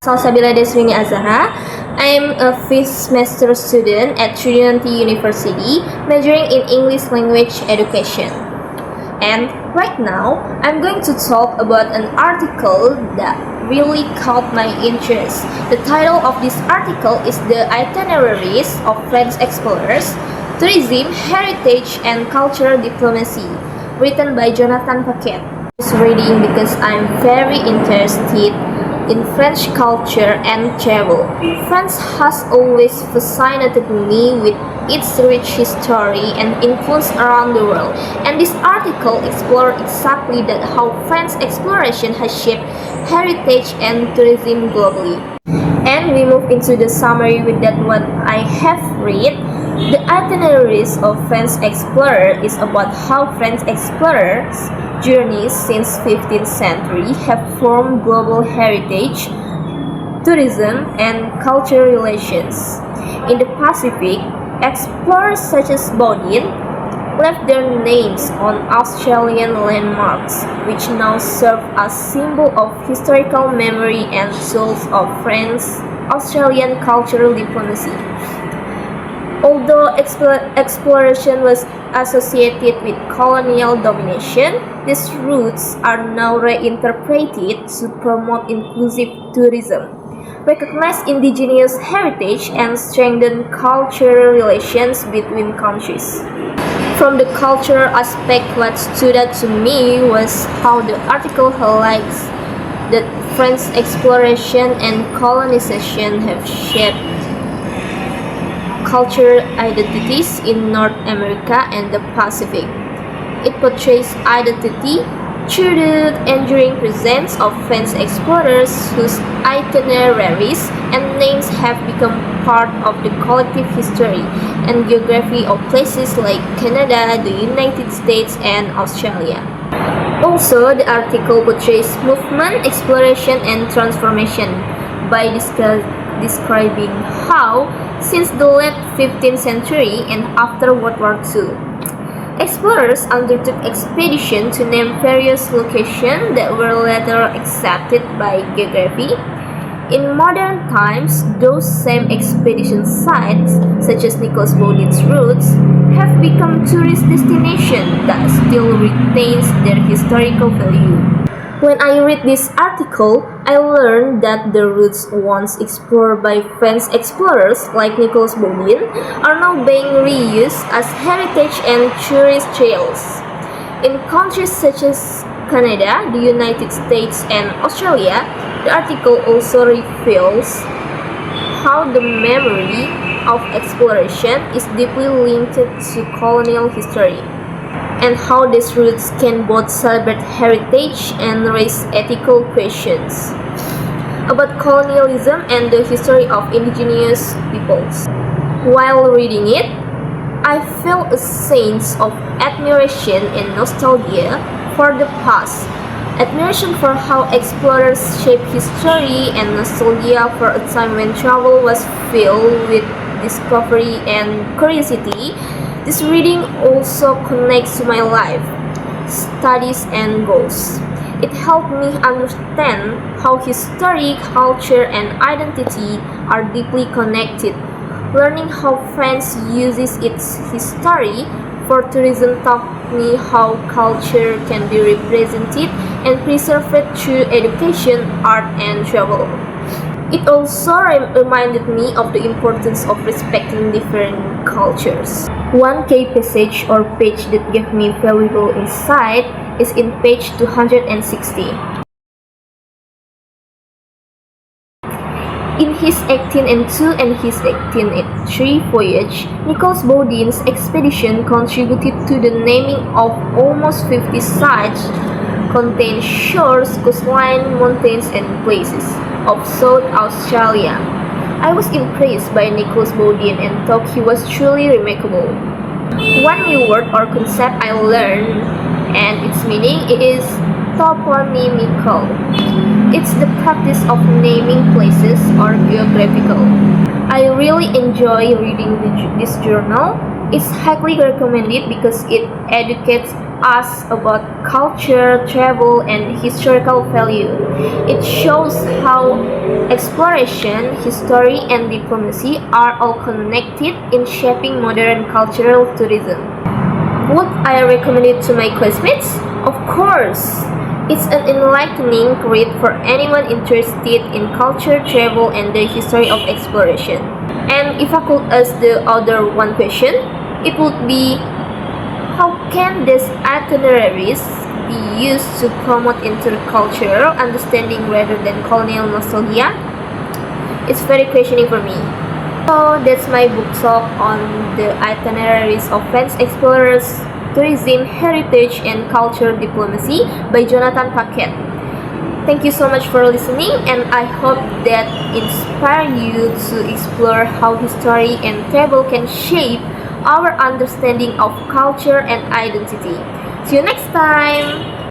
Salsabila Deswini Azhara. I'm a fifth semester student at Trinity University, majoring in English language education. And right now, I'm going to talk about an article that really caught my interest. The title of this article is The Itineraries of French Explorers, Tourism, Heritage, and Cultural Diplomacy, written by Jonathan Paquet. I was reading because I'm very interested in French culture and travel. France has always fascinated me with its rich history and influence around the world, and this article explores exactly that, how French exploration has shaped heritage and tourism globally. And we move into the summary with that what I have read. The Itineraries of French Explorers is about how French explorers' journeys since 15th century have formed global heritage, tourism, and cultural relations. In the Pacific, explorers such as Baudin left their names on Australian landmarks, which now serve as symbol of historical memory and tools of French-Australian cultural diplomacy. Although exploration was associated with colonial domination, these routes are now reinterpreted to promote inclusive tourism, recognize indigenous heritage, and strengthen cultural relations between countries. From the cultural aspect, what stood out to me was how the article highlights that French exploration and colonization have shaped cultural identities in North America and the Pacific. It portrays identity through the enduring presence of French explorers whose itineraries and names have become part of the collective history and geography of places like Canada, the United States, and Australia. Also, the article portrays movement, exploration, and transformation by describing how, since the late 15th century and after World War II, explorers undertook expeditions to name various locations that were later accepted by geography. In modern times, those same expedition sites, such as Nicolas Baudin's routes, have become tourist destinations that still retains their historical value. When I read this article, I learned that the routes once explored by French explorers like Nicolas Baudin are now being reused as heritage and tourist trails. In countries such as Canada, the United States, and Australia, the article also reveals how the memory of exploration is deeply linked to colonial history, and how these routes can both celebrate heritage and raise ethical questions about colonialism and the history of indigenous peoples. While reading it, I felt a sense of admiration and nostalgia for the past, admiration for how explorers shaped history, and nostalgia for a time when travel was filled with discovery and curiosity. This reading also connects to my life, studies, and goals. It helped me understand how history, culture, and identity are deeply connected. Learning how France uses its history for tourism taught me how culture can be represented and preserved through education, art, and travel. It also reminded me of the importance of respecting different cultures. One key passage or page that gave me valuable insight is in page 260. In his 1802 and his 1803 voyage, Nicolas Baudin's expedition contributed to the naming of almost 50 sites containing shores, coastline, mountains, and places of South Australia. I was impressed by Nicolas Baudin and thought he was truly remarkable. One new word or concept I learned, and its meaning is toponymical. It's the practice of naming places or geographical. I really enjoy reading this journal It's highly recommended because it educates us about culture, travel, and historical value. It shows how exploration, history, and diplomacy are all connected in shaping modern cultural tourism. Would I recommend it to my classmates? Of course! It's an enlightening read for anyone interested in culture, travel, and the history of exploration. And if I could ask the other one question, it would be how can these itineraries be used to promote intercultural understanding rather than colonial nostalgia? It's very questioning for me. So that's my book talk on the itineraries of French explorers, tourism, heritage, and culture diplomacy by Jonathan Paquette. Thank you so much for listening, and I hope that inspire you to explore how history and travel can shape our understanding of culture and identity. See you next time!